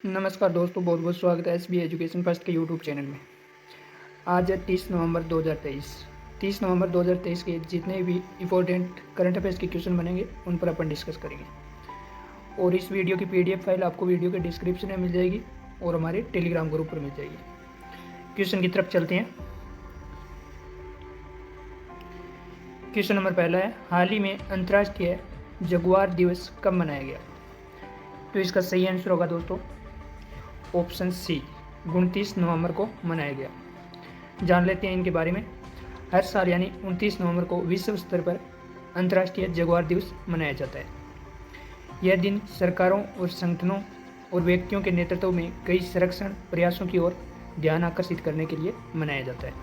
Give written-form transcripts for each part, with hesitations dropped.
नमस्कार दोस्तों, बहुत बहुत स्वागत है एसबी एजुकेशन फर्स्ट के यूट्यूब चैनल में। आज है 30 नवंबर 2023। 30 नवंबर 2023 के जितने भी इम्पोर्टेंट करंट अफेयर्स के क्वेश्चन बनेंगे उन पर अपन डिस्कस करेंगे। और इस वीडियो की पीडीएफ फाइल आपको वीडियो के डिस्क्रिप्शन में मिल जाएगी और हमारे टेलीग्राम ग्रुप पर मिल जाएगी। क्वेश्चन की तरफ चलते हैं। क्वेश्चन नंबर पहला है, हाल ही में अंतर्राष्ट्रीय जगुआर दिवस कब मनाया गया? तो इसका सही आंसर होगा दोस्तों ऑप्शन सी, 29 नवंबर को मनाया गया। जान लेते हैं इनके बारे में। हर साल यानी 29 नवंबर को विश्व स्तर पर अंतर्राष्ट्रीय जगुआर दिवस मनाया जाता है। यह दिन सरकारों और संगठनों और व्यक्तियों के नेतृत्व में कई संरक्षण प्रयासों की ओर ध्यान आकर्षित करने के लिए मनाया जाता है।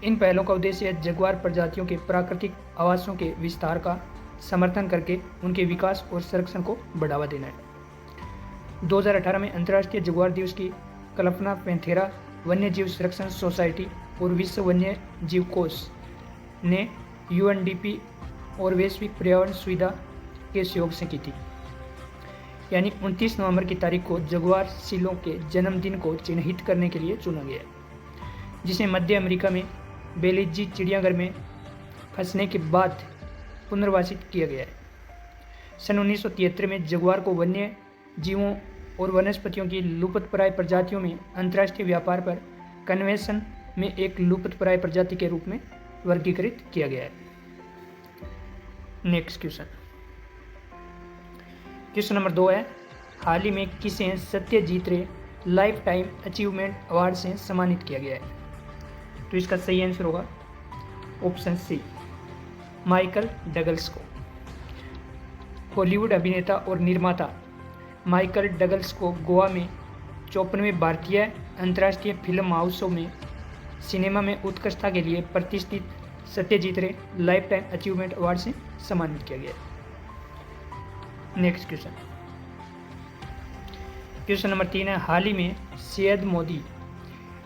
इन पहलों का उद्देश्य जगुआर प्रजातियों के प्राकृतिक आवासों के विस्तार का समर्थन करके उनके विकास और संरक्षण को बढ़ावा देना है। 2018 में अंतर्राष्ट्रीय जगुआर दिवस की कल्पना पैंथेरा वन्य जीव संरक्षण सोसाइटी और विश्व वन्य जीव कोष ने यूएनडीपी और वैश्विक पर्यावरण सुविधा के सहयोग से की थी। यानी 29 नवंबर की तारीख को जगुआर सीलों के जन्मदिन को चिन्हित करने के लिए चुना गया, जिसे मध्य अमेरिका में बेलीजी चिड़ियाघर में फंसने के बाद पुनर्वासित किया गया है। सन 1973 में जगुआर को वन्य जीवों और वनस्पतियों की लुप्तप्राय प्रजातियों में अंतर्राष्ट्रीय व्यापार पर कन्वेंशन में एक लुप्तप्राय प्रजाति के रूप में वर्गीकृत किया गया है। नेक्स्ट क्वेश्चन, क्वेश्चन नंबर 2 है, हाल ही में किसे सत्यजीत रे लाइफ टाइम अचीवमेंट अवार्ड से सम्मानित किया गया है? तो इसका सही आंसर होगा ऑप्शन सी, माइकल डगलस को। हॉलीवुड अभिनेता और निर्माता माइकल डगलस को गोवा में 54वें भारतीय अंतर्राष्ट्रीय फिल्म महोत्सव में सिनेमा में उत्कृष्टता के लिए प्रतिष्ठित सत्यजीत रे लाइफ टाइम अचीवमेंट अवार्ड से सम्मानित किया गया। नेक्स्ट क्वेश्चन, क्वेश्चन नंबर 3 है, हाल ही में Syed Modi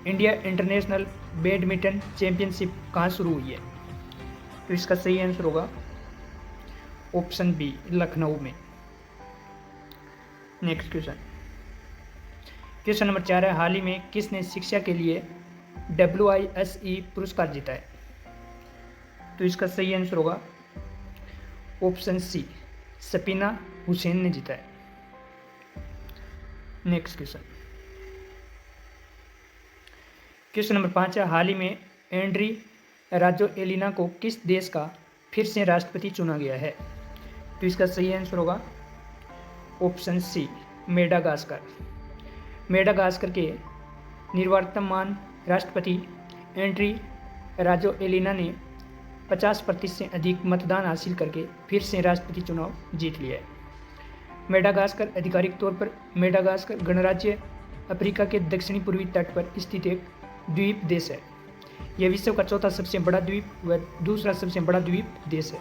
India international badminton championship कहाँ शुरू हुई है? तो इसका सही आंसर होगा ऑप्शन बी, लखनऊ में। नेक्स्ट क्वेश्चन, क्वेश्चन नंबर 4 है, हाल ही में किसने शिक्षा के लिए WISE पुरस्कार जीता है? तो इसका सही आंसर होगा ऑप्शन सी, सपीना हुसैन ने जीता है। नेक्स्ट क्वेश्चन, क्वेश्चन नंबर 5 है, हाल ही में एंड्री राजोएलिना को किस देश का फिर से राष्ट्रपति चुना गया है? तो इसका सही आंसर होगा ऑप्शन सी, मेडागास्कर। मेडागास्कर के निवर्तमान राष्ट्रपति एंड्री राजोएलिना ने 50% से अधिक मतदान हासिल करके फिर से राष्ट्रपति चुनाव जीत लिया है। मेडागास्कर आधिकारिक तौर पर मेडागास्कर गणराज्य अफ्रीका के दक्षिणी पूर्वी तट पर स्थित एक द्वीप देश है। यह विश्व का चौथा सबसे बड़ा द्वीप व दूसरा सबसे बड़ा द्वीप देश है।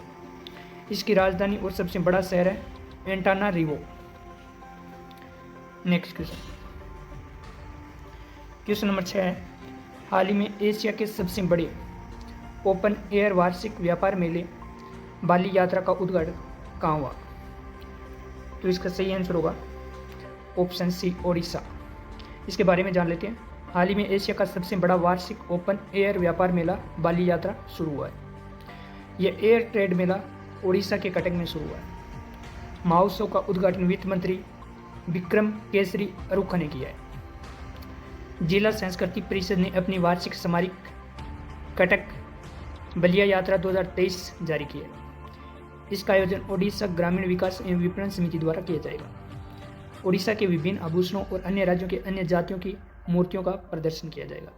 इसकी राजधानी और सबसे बड़ा शहर है एंटानारिवो। नेक्स्ट क्वेश्चन, क्वेश्चन नंबर 6 है, हाल ही में एशिया के सबसे बड़े ओपन एयर वार्षिक व्यापार मेले बाली यात्रा का उद्घाटन कहाँ हुआ? तो इसका सही आंसर होगा ऑप्शन सी, ओडिशा। इसके बारे में जान लेते हैं। हाल ही में एशिया का सबसे बड़ा वार्षिक ओपन एयर व्यापार मेला बाली यात्रा शुरू हुआ है। यह एयर ट्रेड मेला ओडिशा के कटक में शुरू हुआ है। महोत्सव का उद्घाटन वित्त मंत्री विक्रम केसरी अरुखा ने किया है। जिला सांस्कृतिक परिषद ने अपनी वार्षिक स्मारक कटक बलिया यात्रा 2023 जारी की है। इसका आयोजन ओडिशा ग्रामीण विकास एवं विपणन समिति द्वारा किया जाएगा। ओडिशा के विभिन्न आभूषणों और अन्य राज्यों के अन्य जातियों की मूर्तियों का प्रदर्शन किया जाएगा।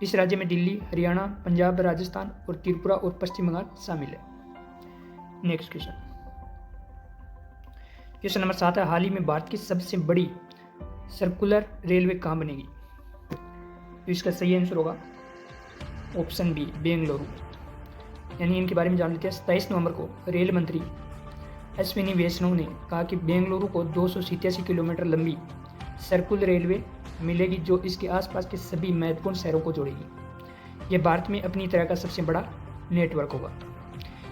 इस राज्य में दिल्ली, हरियाणा, पंजाब, राजस्थान और त्रिपुरा और पश्चिम बंगाल शामिल है। नेक्स्ट क्वेश्चन, क्वेश्चन नंबर 7 है, हाल ही में भारत की सबसे बड़ी सर्कुलर रेलवे कहाँ बनेगी? तो इसका सही आंसर होगा ऑप्शन बी, बेंगलुरु। यानी इनके बारे में जान लेते हैं। 27 नवंबर को रेल मंत्री अश्विनी वैष्णव ने कहा कि बेंगलुरु को 287 किलोमीटर लंबी सर्कुलर रेलवे मिलेगी, जो इसके आसपास के सभी महत्वपूर्ण शहरों को जोड़ेगी। यह भारत में अपनी तरह का सबसे बड़ा नेटवर्क होगा।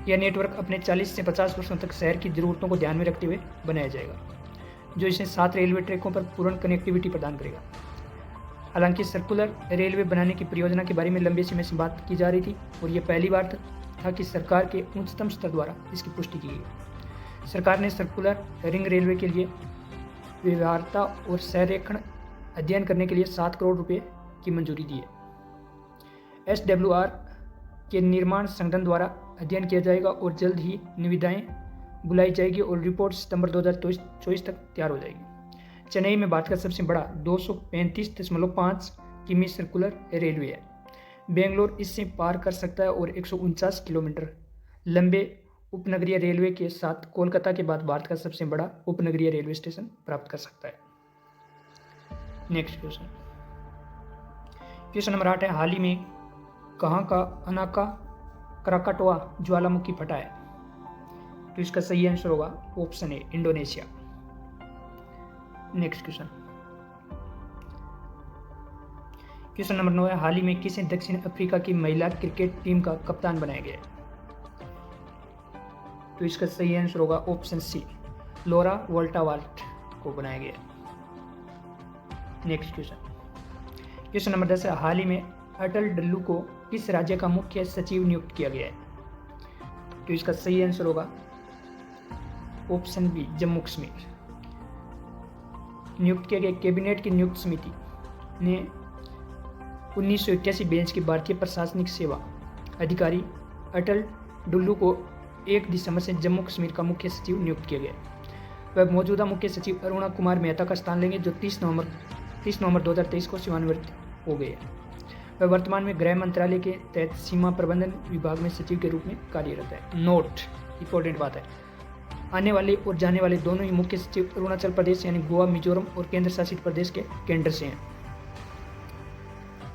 यह नेटवर्क अपने 40 से 50 वर्षों तक शहर की ज़रूरतों को ध्यान में रखते हुए बनाया जाएगा। जो इसे 7 रेलवे ट्रैकों पर पूर्ण कनेक्टिविटी प्रदान करेगा। हालांकि सर्कुलर रेलवे बनाने की परियोजना के बारे में लंबे समय से बात की जा रही थी और यह पहली बार था कि सरकार के उच्चतम स्तर द्वारा इसकी पुष्टि की गई। सरकार ने सर्कुलर रिंग रेलवे के लिए व्यवहार्यता और संरेखण अध्ययन करने के लिए 7 करोड़ रुपए की मंजूरी दी है। SWR के निर्माण संगठन द्वारा अध्ययन किया जाएगा और जल्द ही निविदाएं बुलाई जाएगी और रिपोर्ट सितंबर 2024 तक तैयार हो जाएगी। चेन्नई में भारत का सबसे बड़ा 235.5 किमी सर्कुलर रेलवे है। बेंगलोर इससे पार कर सकता है और 149 किलोमीटर लंबे उपनगरीय रेलवे के साथ कोलकाता के बाद भारत का सबसे बड़ा उपनगरीय रेलवे स्टेशन प्राप्त कर सकता है। नेक्स्ट क्वेश्चन नंबर 8 है, हाल ही में कहाँ का अनाका क्राकाटोआ ज्वालामुखी फटा है? तो इसका सही आंसर होगा option A, Indonesia. Next question number 9 है, हाल ही में किसे दक्षिण अफ्रीका की महिला क्रिकेट टीम का कप्तान बनाया गया है? तो इसका सही आंसर होगा ऑप्शन सी, लोरा वोल्टावाल्ट को बनाया गया है। नेक्स्ट क्वेश्चन नंबर 10 है, हाल ही में अटल डल्लू को किस राज्य का मुख्य सचिव नियुक्त किया गया है? तो इसका सही आंसर होगा ऑप्शन बी, जम्मू कश्मीर। नियुक्त किया गया कैबिनेट की नियुक्त समिति ने 1981 बेंच के भारतीय प्रशासनिक सेवा अधिकारी अटल डुल्लू को 1 दिसंबर से जम्मू कश्मीर का मुख्य सचिव नियुक्त किया गया। वह मौजूदा मुख्य सचिव अरुणा कुमार मेहता का स्थान लेंगे, जो 30 नवंबर 2023 को सेवानिवृत्त हो गए। वह वर्तमान में गृह मंत्रालय के तहत सीमा प्रबंधन विभाग में सचिव के रूप में कार्यरत है। नोट, इंपॉर्टेंट बात है, आने वाले और जाने वाले दोनों ही मुख्य सचिव अरुणाचल प्रदेश यानी गोवा, मिजोरम और केंद्र शासित प्रदेश के केंद्र से हैं।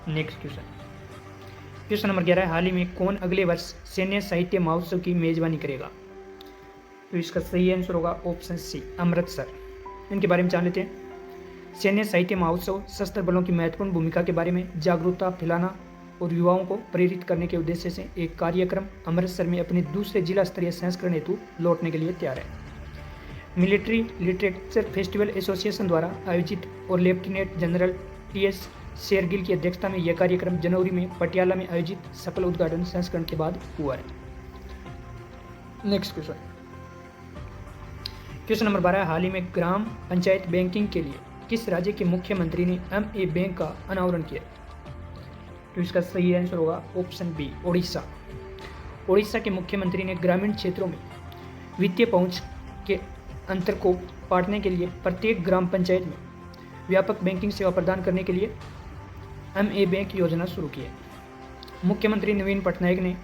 नेक्स्ट क्वेश्चन नंबर 11 है, हाल ही में कौन अगले वर्ष सैन्य साहित्य महोत्सव की मेजबानी करेगा? तो इसका सही आंसर होगा ऑप्शन सी, अमृतसर। इनके बारे में जान लेते हैं। सैन्य साहित्य महोत्सव सशस्त्र बलों की महत्वपूर्ण भूमिका के बारे में जागरूकता फैलाना और युवाओं को प्रेरित करने के उद्देश्य से एक कार्यक्रम अमृतसर में अपने दूसरे जिला स्तरीय संस्करण हेतु लौटने के लिए तैयार है। मिलिट्री लिटरेचर फेस्टिवल एसोसिएशन द्वारा आयोजित और लेफ्टिनेंट जनरल TS शेरगिल की अध्यक्षता में यह कार्यक्रम जनवरी में पटियाला में आयोजित सफल उद्घाटन संस्करण के बाद हुआ है। नेक्स्ट क्वेश्चन नंबर 12, हाल ही में ग्राम पंचायत बैंकिंग के लिए किस राज्य के मुख्यमंत्री ने MA बैंक का अनावरण किया? तो इसका सही आंसर होगा ऑप्शन बी, ओडिशा। ओडिशा के मुख्यमंत्री ने ग्रामीण क्षेत्रों में वित्तीय पहुंच के अंतर को पाटने के लिए प्रत्येक ग्राम पंचायत में व्यापक बैंकिंग सेवा प्रदान करने के लिए MA बैंक योजना शुरू की है। मुख्यमंत्री नवीन पटनायक ने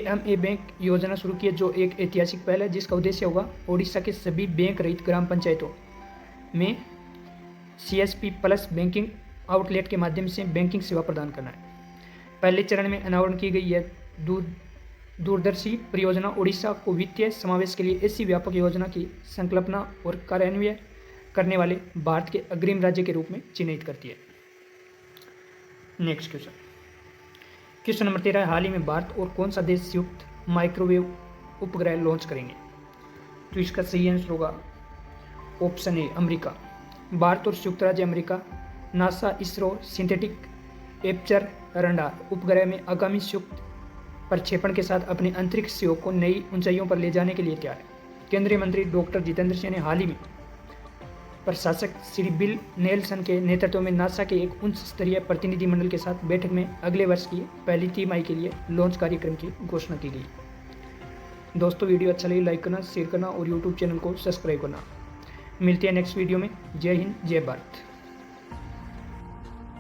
MA बैंक योजना शुरू की है, जो एक ऐतिहासिक पहल है जिसका उद्देश्य होगा ओडिशा के सभी बैंक रहित ग्राम पंचायतों में CSP प्लस बैंकिंग आउटलेट के माध्यम से बैंकिंग सेवा प्रदान करना है। पहले चरण में अनावरण की गई यह दूरदर्शी परियोजना ओडिशा को वित्तीय समावेश के लिए ऐसी व्यापक योजना की संकल्पना और कार्यान्वयन करने वाले भारत के अग्रिम राज्य के रूप में चिन्हित करती है। नेक्स्ट क्वेश्चन नंबर 13, हाल ही में भारत और कौन सा देश संयुक्त माइक्रोवेव उपग्रह लॉन्च करेंगे? तो इसका सही आंसर होगा ऑप्शन ए, अमेरिका। भारत और संयुक्त राज्य America NASA ISRO synthetic aperture radar उपग्रह में आगामी संयुक्त प्रक्षेपण के साथ अपने अंतरिक्ष सहयोग को नई ऊंचाइयों पर ले जाने के लिए तैयार है। केंद्रीय मंत्री डॉक्टर जितेंद्र सिंह ने हाल ही में प्रशासक श्री बिल नेल्सन के नेतृत्व में नासा के एक उच्च स्तरीय प्रतिनिधिमंडल के साथ बैठक में अगले वर्ष की पहली तिमाही के लिए लॉन्च कार्यक्रम की घोषणा की गई। दोस्तों, वीडियो अच्छा लगे लाइक करना, शेयर करना और यूट्यूब चैनल को सब्सक्राइब करना। मिलते हैं नेक्स्ट वीडियो में। जय हिंद, जय भारत।